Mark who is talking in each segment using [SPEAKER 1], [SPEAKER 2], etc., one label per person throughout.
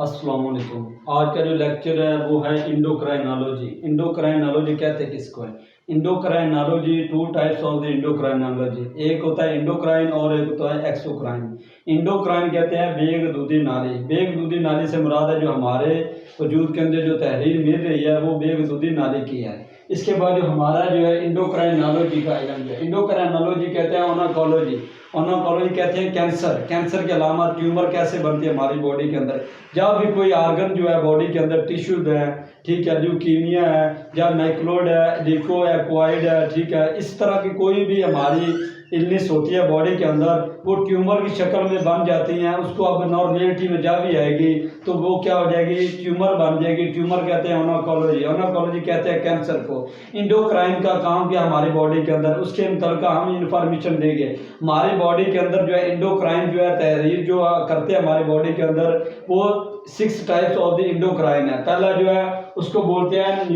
[SPEAKER 1] अस्सलाम वालेकुम। आज का जो लेक्चर है वो है इंडोक्राइनोलॉजी। इंडोक्राइनोलॉजी कहते हैं किसको है? Endocrinology, two types of the endocrinology, एक होता है इंडोक्राइन और एक होता है एक्सोक्राइन। इंडोक्राइन कहते हैं वेग दूधी नाली। वेग दूधी नाली से मुराद है जो हमारे वजूद के अंदर जो तहरीर मिल रही है वो वेग दूधी नाली की है। इसके बाद जो हमारा जो है इंडोक्राइनोलॉजी का इल्म है। इंडोक्राइनोलॉजी कहते हैं ओनकोलॉजी। ओनकोलॉजी कहते हैं कैंसर। कैंसर के अलावा ट्यूमर कैसे बनती है हमारी बॉडी के अंदर, जब भी कोई आर्गन जो है बॉडी के अंदर टिश्यूज है, ठीक है, ल्यूकीमिया है या मैक्लोड है, लिको एक्वाइड है, ठीक है, इस तरह की कोई भी हमारी इलनेस होती है बॉडी के अंदर, वो ट्यूमर की शक्ल में बन जाती हैं। उसको अब नॉर्मेलिटी में जब भी आएगी तो वो क्या हो जाएगी, ट्यूमर बन जाएगी। ट्यूमर कहते हैं ओनकोलॉजी। ओनकोलॉजी कहते हैं कैंसर को। इंडोक्राइन का काम क्या हमारी बॉडी के अंदर, उसके मुतल्लिक़ हम इंफॉर्मेशन देंगे। हमारी बॉडी के अंदर जो है इंडोक्राइन जो है तहरीर जो करते हैं हमारी बॉडी के अंदर, वो 6 टाइप्स ऑफ द इंडोक्राइन है। पहला जो है उसको बोलते हैं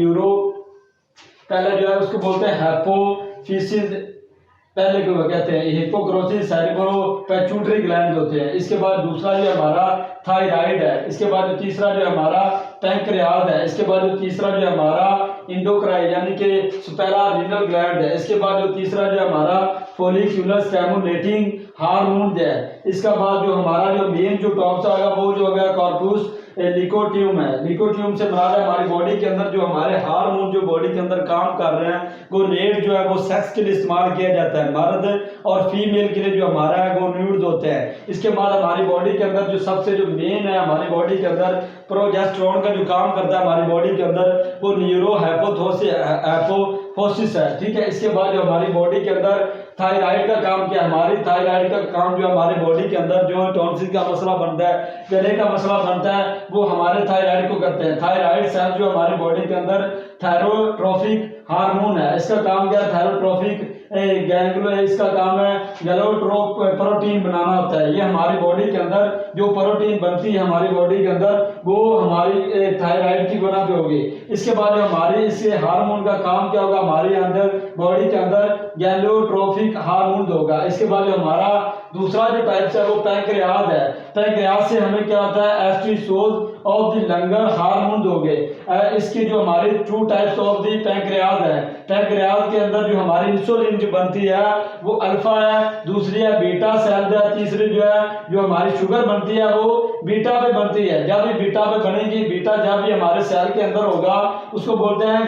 [SPEAKER 1] हैपोफिसिस, पहले को कहते हैं हिपोक्रोसिस सेरेब्रो पेट्यूटरी ग्लैंड होते हैं। इसके बाद दूसरा जो हमारा थायराइड है। इसके बाद जो तीसरा जो हमारा पैंक्रियाज है। इसके बाद जो तीसरा जो हमारा इंडोक्राइन यानी कि सुपेरारीनल ग्लैंड है। इसके बाद जो तीसरा जो हमारा फोलिकुलर स्टिमुलेटिंग हार्मोन है। इसका बाद जो हमारा जो मेन जो टॉप से आएगा वो जो होगा कॉर्पस लिकोट्यूम है। लिकोट्यूम से मुराद है हमारी बॉडी के अंदर जो हमारे हार्मोन जो बॉडी के अंदर काम कर रहे हैं, वो नेट जो है वो सेक्स के लिए इस्तेमाल किया जाता है। मर्द और फीमेल के लिए जो हमारा है वो न्यूड्स होते हैं। इसके बाद हमारी बॉडी के अंदर जो सबसे जो मेन है हमारी बॉडी के अंदर प्रोजेस्टेरोन का जो काम करता है हमारी बॉडी के अंदर, वो हाइपोफिसिस है, ठीक है। इसके बाद जो हमारी बॉडी के अंदर थायराइड का काम क्या है, हमारी थायराइड का काम जो हमारी बॉडी के अंदर जो टॉन्सिल का मसला बनता है, गले का मसला बनता है, वो हमारे थायराइड को करते हैं। थायराइड सेल जो हमारी बॉडी के अंदर थायरोट्रोफिक हार्मोन है, इसका काम क्या है, थायरोट्रोफिक गैंग्लो है, इसका काम है गैलोट्रोप प्रोटीन बनाना होता है। ये हमारी बॉडी के अंदर जो प्रोटीन बनती है हमारी बॉडी के अंदर, वो हमारी थायराइड की बना पे होगी। इसके बाद जो हमारी इससे हार्मोन का काम क्या होगा, हमारे अंदर बॉडी के अंदर गैलोट्रोफिक हार्मोन होगा। इसके बाद जो हमारा दूसरा जो टाइप है वो पैंक्रियाज है। पैंक्रियाज से हमें क्या होता है, एस्ट्रोजन ऑफ द लंगर हार्मोन दोगे। इसकी जो हमारी 2 टाइप्स ऑफ द पैंक्रियाज है। पैंक्रियाज के अंदर जो हमारी इंसुलिन जो बनती है वो अल्फा है, दूसरी है बीटा सेल है, तीसरी जो है जो हमारी शुगर बनती है वो बीटा पे बनती है। जब भी बीटा पे बनेगी, बीटा जब भी हमारे सेल के अंदर होगा उसको बोलते हैं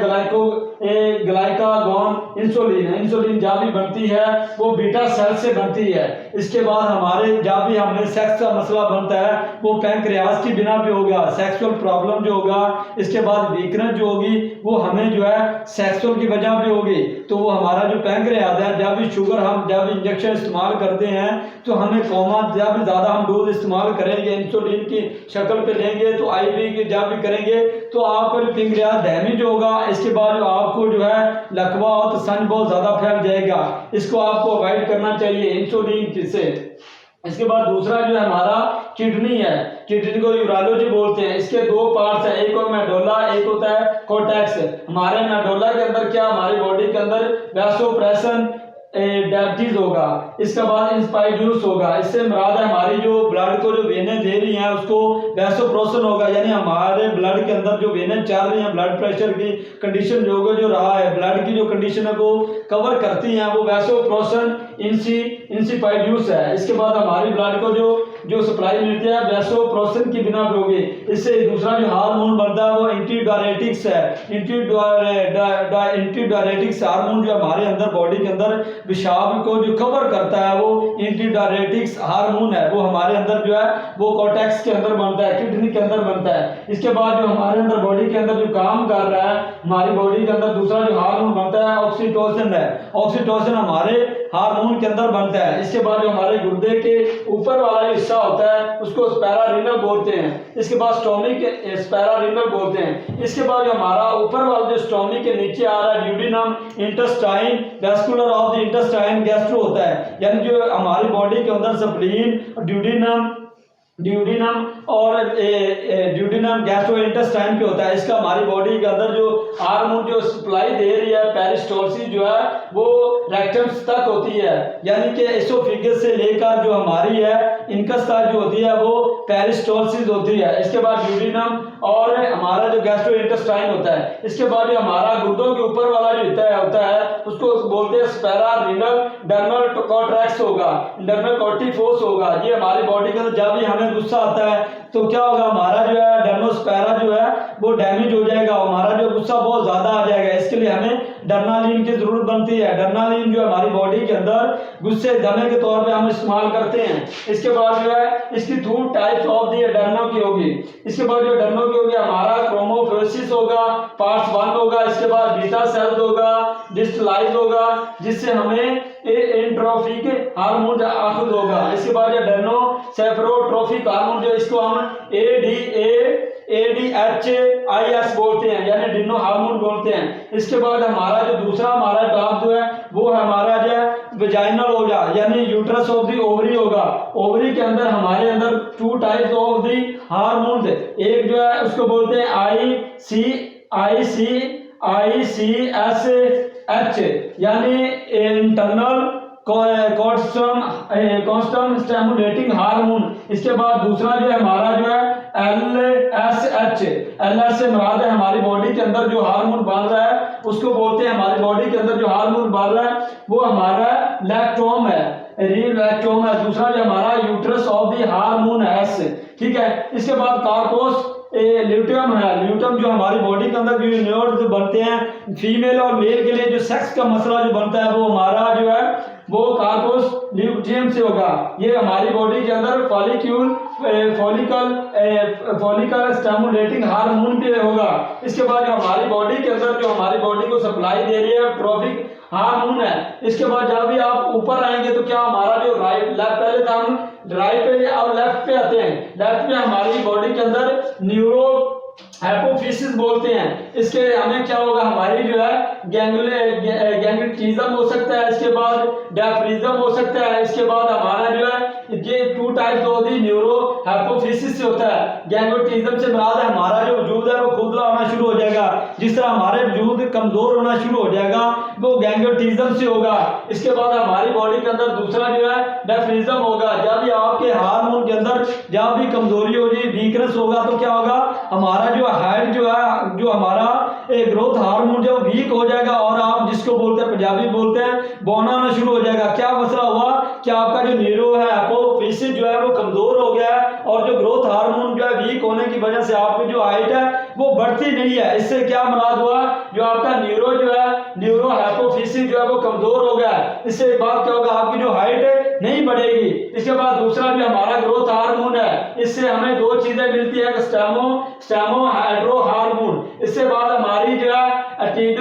[SPEAKER 1] ग्लाइकागॉन इंसुलिन है। इंसुलिन जब भी बनती है वो बीटा सेल से बनती है। इसके बाद हमारे जब भी हमें सेक्स का मसला बनता है वो पैंक्रियाज की बिना पे होगा, सेक्सुअल प्रॉब्लम जो होगा। इसके बाद वीकनेस जो होगी वो हमें जो है सेक्सुअल की वजह पे होगी। तो वो हमारा जो पैंक्रियाज है, जब भी शुगर हम जब इंजेक्शन इस्तेमाल करते हैं तो हमें कोमा जब भी ज़्यादा हम डोज इस्तेमाल करेंगे, इंसुलिन की शक्ल पे लेंगे, तो आईवी की जब भी करेंगे तो आपका जो पैंक्रियाज डैमेज होगा। इसके बाद जो आपको जो है लकवा और सन बहुत ज़्यादा फैल जाएगा। इसको आपको अवॉइड करना चाहिए इंसुलिन से। इसके बाद दूसरा जो है हमारा किडनी है। किडनी को यूरोलॉजी बोलते हैं। इसके 2 पार्ट्स है, एक और मेडोला, एक होता है कोर्टेक्स। हमारे मेडोला के अंदर क्या, हमारी बॉडी के अंदर वैसोप्रेशन डायबिटीज होगा। इसके बाद इंस्पाइड्यूस होगा। इससे मुराद है हमारी जो ब्लड को जो वेनें दे रही हैं उसको वैसोप्रेशन होगा, यानी हमारे ब्लड के अंदर जो वेनें चल रही हैं, ब्लड प्रेशर की कंडीशन जो रहा है, ब्लड की जो कंडीशन है वो कवर करती हैं, वो वैसोप्रेशन इंस्पाइड्यूस है। इसके बाद हमारी ब्लड को जो सप्लाई मिलती है वैसोप्रेशन की बिना पे होगी। इससे दूसरा जो हार्मोन बनता है वो एंटीडायरेटिक्स है। एंटीडायरेटिक्स हार्मोन जो हमारे अंदर बॉडी के अंदर पेशाब को जो कवर करता है वो एंटीडायरेटिक्स हार्मोन है। वो हमारे अंदर जो है वो कोर्टेक्स के अंदर बनता है, किडनी के अंदर बनता है। इसके बाद जो हमारे अंदर बॉडी के अंदर जो काम कर रहा है हमारी बॉडी के अंदर, दूसरा जो हार्मोन बनता है ऑक्सीटोसिन है। ऑक्सीटोसिन हमारे हार्मोन के अंदर बनता है। इसके बाद जो हमारे गुर्दे के ऊपर वाला हिस्सा होता है उसको स्पैरारीनल बोलते हैं। इसके बाद स्टोमिक स्पैरारीनल बोलते हैं। इसके बाद जो हमारा ऊपर वाला जो स्टोमिक के नीचे आ रहा है duodenum intestine vascular of the intestine gastro होता है, यानी जो हमारी बॉडी के अंदर स्प्लीन, ड्यूडिनम और ड्यूडिनम गैस्ट्रोइंटेस्टाइन पे होता है। इसका हमारी बॉडी के अंदर जो हार्मोन जो सप्लाई दे रही है पेरिस्टोल्सिस जो है वो रेक्टम तक होती है, यानी कि एसोफेगस से लेकर जो हमारी है इनकस्टाइल जो होती है वो पेरिस्टोलसिस होती है। इसके बाद ड्यूडेनम और हमारा जो गैस्ट्रोइंटेस्टाइन होता है। इसके बाद जो हमारा गुर्दों के ऊपर वाला जो होता है उसको बोलते हैं स्पैरा रीनल डर्नल कॉर्टेक्स होगा, इंटरनल कॉर्टिफोर्स होगा। ये हमारी बॉडी के अंदर जब भी हमें गुस्सा आता है तो क्या होगा, हमारा जो है डर्नोस्पेरा जो है वो डैमेज हो जाएगा, हमारा जो गुस्सा बहुत ज्यादा आ जाएगा। इसके लिए हमें डर्नालिन की जरूरत बनती है। डर्नालिन जो हमारी बॉडी के अंदर गुस्से दमे के तौर पे हम इस्तेमाल करते हैं। इसके बाद जो है इसकी 2 टाइप्स ऑफ दी डर्नो की होगी। इसके बाद जो डर्नो की होगी हमारा क्रोमोफोसिस होगा, पार्ट 1 होगा। इसके बाद बीटा सेल्स होगा, डिस्टलाइज होगा, जिससे हमें एंट्रोफिक हार्मोन आखुद होगा। इसके बाद जो डर्नो सेफरोट्रोफिक हार्मोन जो इसको हम ADHIS बोलते हैं, यानी डिनो हार्मोन बोलते हैं। इसके बाद हमारा जो दूसरा हमारा टॉप जो है वो हमारा जो है वेजाइनल होगा, यानी यूट्रस ऑफ दी ओवरी होगा। ओवरी के अंदर हमारे अंदर 2 टाइप्स ऑफ दी हार्मोन, एक जो है उसको बोलते हैं ICSH, यानी इंटरनल कॉन्स्टम स्टिमुलेटिंग हार्मोन। इसके बाद दूसरा जो है हमारा जो है LS से मुराद है हमारी बॉडी के अंदर जो हार्मोन बन रहा है उसको बोलते हैं, हमारी बॉडी के अंदर जो हार्मोन बन रहा है वो हमारा लैक्टोम है, लैक्टोम है। दूसरा जो हमारा यूट्रस ऑफ दी हार्मोन है S, ठीक है। इसके बाद कार्पोस ल्यूटियम है। ल्यूटियम जो हमारी बॉडी के अंदर जो न्यूरॉन्स बनते हैं फीमेल और मेल के लिए जो सेक्स का मसला जो बनता है वो हमारा जो है वो कार्पोस ल्यूटियम से होगा। ये हमारी बॉडी के अंदर फॉलिकल स्टिमुलेटिंग हार्मोन भी होगा। इसके बाद जो हमारी बॉडी के अंदर जो हमारी बॉडी को सप्लाई दे रही है ट्रोफिक हार्मोन है। इसके बाद जब भी आप ऊपर आएंगे तो क्या हमारा जो लेफ्ट पहले तो हम राइट पे और लेफ्ट पे आते हैं। लेफ्ट पे हमारी बॉडी के अंदर न्यूरो हाइपोफिसिस बोलते हैं। इसके हमें क्या होगा, हमारी जो है गैंग्रेटिज्म हो सकता है, इसके बाद डायफ्रीजम हो सकता है। इसके बाद हमारा जो है ये 2 टाइप्स होती न्यूरो हाइपोफिसिस से होता है। गैंग्रेटिज्म से मुराद है हमारा जो वजूद है वो खुदला होना शुरू हो जाएगा, जिस तरह हमारे वजूद कमजोर होना शुरू हो जाएगा वो गैंग्रेटिज्म से होगा। इसके बाद हमारी बॉडी के अंदर दूसरा जो है डायफ्रीजम होगा। जब भी आपके हार्मोन के अंदर जब भी कमजोरी होगी, वीकनेस होगा तो क्या होगा, हमारा जो हाइट जो है जो हमारा ग्रोथ हार्मोन जो वीक हो जाएगा और आप जिसको बोलते हैं पंजाबी बोलते हैं बौना आना शुरू हो जाएगा। क्या मसला हुआ कि आपका जो न्यूरो है हाइपोफिसिस जो है वो कमजोर हो गया है और जो ग्रोथ हार्मोन जो है वीक होने की वजह से आपकी जो हाइट है वो बढ़ती नहीं है। इससे क्या मुराद हुआ, जो आपका न्यूरो जो है न्यूरो हाइपोफिसिस जो है वो कमजोर हो गया है। इससे बात क्या होगा, आपकी जो हाइट नहीं बढ़ेगी। इसके बाद दूसरा जो हमारा ग्रोथ हार्मोन है, इससे हमें 2 चीजें मिलती है, स्टेमो हाइड्रो हार्मोन। इससे बाद हमारी जो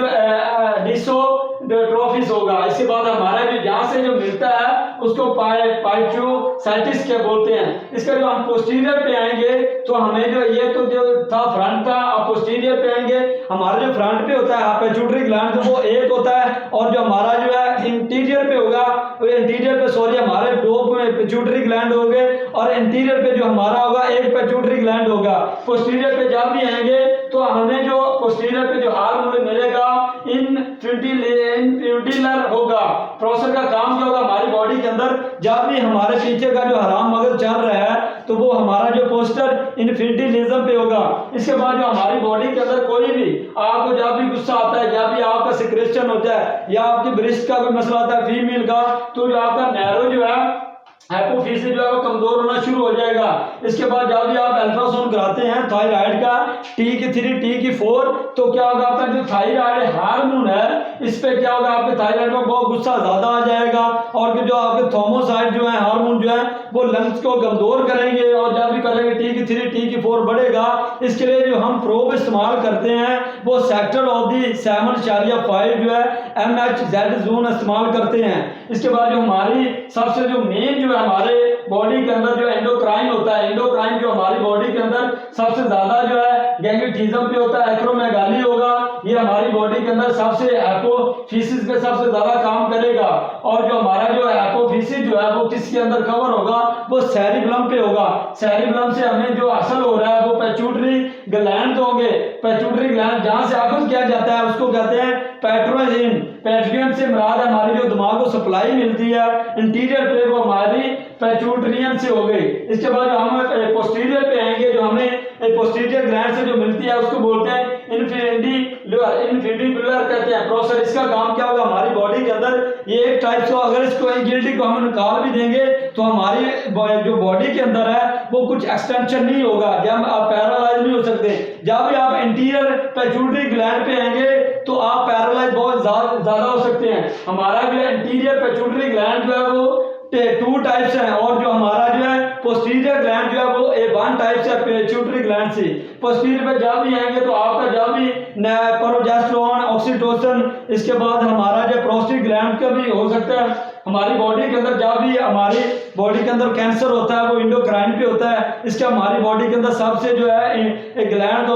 [SPEAKER 1] है डिसोट्रोफिस होगा। इसके बाद हमारा जो जहां से जो मिलता है उसको पाइचोसाइटिस क्या बोलते हैं। इसका जो हम पोस्टीरियर पे आएंगे तो हमें जो ये तो जो था फ्रंट था, अब पोस्टीरियर पे आएंगे हमारा जो फ्रंट पे होता है पिट्यूटरी ग्लैंड तो वो एक होता है, और जो हमारा जो है इंटीरियर पे होगा इंटीरियर पे सॉरी हमारे 2 पिट्यूटरी ग्लैंड हो गए और इंटीरियर पे जो हमारा होगा एक पिट्यूटरी ग्लैंड होगा। पोस्टीरियर पे जब भी आएंगे तो हमें जो पोस्टीरियर पे जो हार्मोन मिलेगा इन्फ्यूटिलर होगा। प्रोसेस का काम क्या होगा, हमारी बॉडी के अंदर जब भी हमारे पीछे का जो हराम मगज चल रहा है तो वो हमारा जो पोस्टर इन्फिटिलिज्म पे होगा। इसके बाद जो हमारी बॉडी के अंदर कोई भी आपको जब भी गुस्सा आता है, जब भी आपका सिक्रेशन होता है या आपके ब्रेस्ट का कोई मसला आता है फीमेल का, तो जो आपका नैरो जो है हाइपोफिसिस जो है वो कमजोर होना शुरू हो जाएगा। इसके बाद जब भी आप अल्ट्रासाउंड कराते हैं थायराइड का T3 T4 तो क्या होगा, आपका जो थायराइड हार्मोन है इस पे क्या होगा, आपके थायराइड में बहुत गुस्सा ज्यादा आ जाएगा और जो आपके थर्मोसाइट जो है हार्मोन जो है वो लंग्स को कमजोर करेंगे और जब भी करेंगे T3 T4 बढ़ेगा। इसके लिए जो हम प्रोब इस्तेमाल करते हैं वो सेक्टर ऑफ दी 7.5 जो है MHZ जोन इस्तेमाल करते हैं। इसके बाद जो हमारी सबसे जो मेन जो हमारे बॉडी के अंदर जो एंडोक्राइन होता है, एंडोक्राइन जो हमारी बॉडी के अंदर सबसे ज्यादा जो है गैंग्रेटिज्म पे होता है, एक्रोमेगाली होगा। ये हमारी बॉडी के अंदर सबसे हाइपोफिसिस पे सबसे ज्यादा काम करेगा। और जो हमारा जो हाइपोफिसिस जो है वो किसके अंदर कवर होगा, वो सेरिबलम पे होगा। सेरिबलम से हमें जो हासिल हो रहा है वो पिट्यूटरी ग्लैंड होंगे। पेट्यूटरी ग्लैंड जहां से आगुज किया जाता है उसको कहते हैं पेट्रोजिन। पेट्रियन से मुराद हमारी जो दिमाग को सप्लाई मिलती है इंटीरियर पे, वो हमारी पेट्यूटरियन से हो गई। इसके बाद जो हम पोस्टीरियर पे आएंगे, जो हमें पोस्टीरियर ग्लैंड से जो मिलती है उसको बोलते हैं इन्फिंडिबुलर कहते हैं प्रोसेस। इसका काम क्या होगा, हमारी बॉडी के अंदर ये एक टाइप से, अगर इसको गिल्टी को हम निकाल भी देंगे तो हमारी जो बॉडी के अंदर है वो कुछ एक्सटेंशन नहीं होगा, जब आप पैरालाइज नहीं हो सकते। जब भी आप इंटीरियर पेट्यूटरी ग्लैंड पे आएंगे तो आप पैरालाइज बहुत ज्यादा हो सकते हैं। हमारा जो इंटीरियर पेट्यूटरी ग्लैंड जो है वो 2 टाइप्स हैं, और जो हमारा जो है पोस्टीरियर ग्लैंड जो है वो 1 टाइप से पेट्यूटरी ग्लैंड से। पोस्टीरियर पे जब भी आएंगे तो आपका जब भी प्रोजेस्टेरोन, ऑक्सीटोसिन, इसके बाद हमारा जो प्रोस्टेट ग्लैंड का भी हो सकता है। हमारी बॉडी के अंदर जब भी हमारी बॉडी के अंदर कैंसर होता है वो एंडोक्राइन पे होता है। इसके हमारी बॉडी के अंदर सबसे जो है gland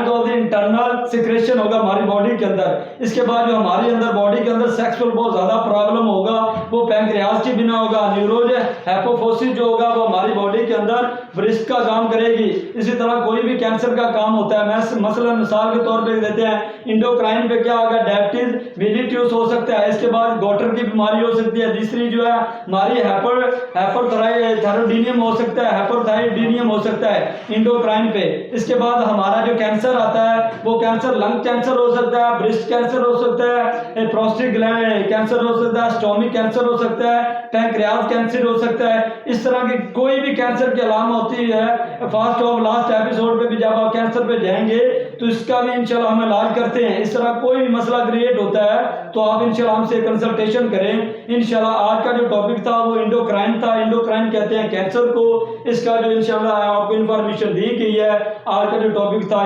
[SPEAKER 1] of the internal secretion होगा हमारी बॉडी के अंदर। इसके बाद जो हमारी अंदर बॉडी के अंदर सेक्सुअल बहुत ज्यादा प्रॉब्लम होगा वो पैंक्रियाज के बिना होगा। न्यूरोज हाइपोफोसिस जो होगा वो हमारी बॉडी के अंदर ब्रेस्ट का काम करेगी। इसी तरह कोई भी कैंसर का काम होता है, मसलन मिसाल के तौर पे देते हैं, इंडोक्राइन पे क्या होगा, डायबिटीज मेलिटस हो सकता है। इसके बाद गॉटर की बीमारी हो सकती है। तीसरी जो है हमारी हाइपरथायराइडिनियम हो सकता है, हाइपरथायराइडिनियम हो सकता है इंडोक्राइन पे। इसके बाद हमारा जो कैंसर आता है वो कैंसर लंग कैंसर हो सकता है, ब्रेस्ट कैंसर हो सकता है, प्रोस्टेट ग्लैंड कैंसर हो सकता है, स्टोमिक कैंसर हो सकता है, पैंक्रियाज कैंसर हो सकता है। इस तरह की कोई भी कैंसर की अलामत होती है। फर्स्ट और लास्ट एपिसोड पे भी जब आप कैंसर पे जाएंगे तो इसका भी इंशाल्लाह हम इलाज करते हैं। इस तरह कोई भी मसला क्रिएट होता है तो आप इंशाल्लाह हमसे कंसल्टेशन करें। इंशाल्लाह आज का जो टॉपिक था वो इंडोक्राइन था। इंडोक्राइन कहते हैं कैंसर को। इसका जो इंशाल्लाह आपको इंफॉर्मेशन दी गई है, आज का जो टॉपिक था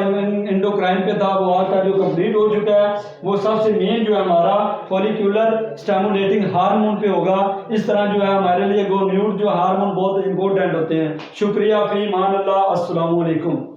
[SPEAKER 1] इंडोक्राइन पे था वो आज का जो कंप्लीट हो चुका है। वो सबसे मेन जो है हमारा फॉलिक्यूलर स्टिमुलेटिंग हार्मोन पे होगा। इस तरह जो है हमारे लिए गोन्यूट जो हार्मोन बहुत इंपॉर्टेंट होते हैं। शुक्रिया, फी मान अल्लाह, अस्सलामु अलैकुम।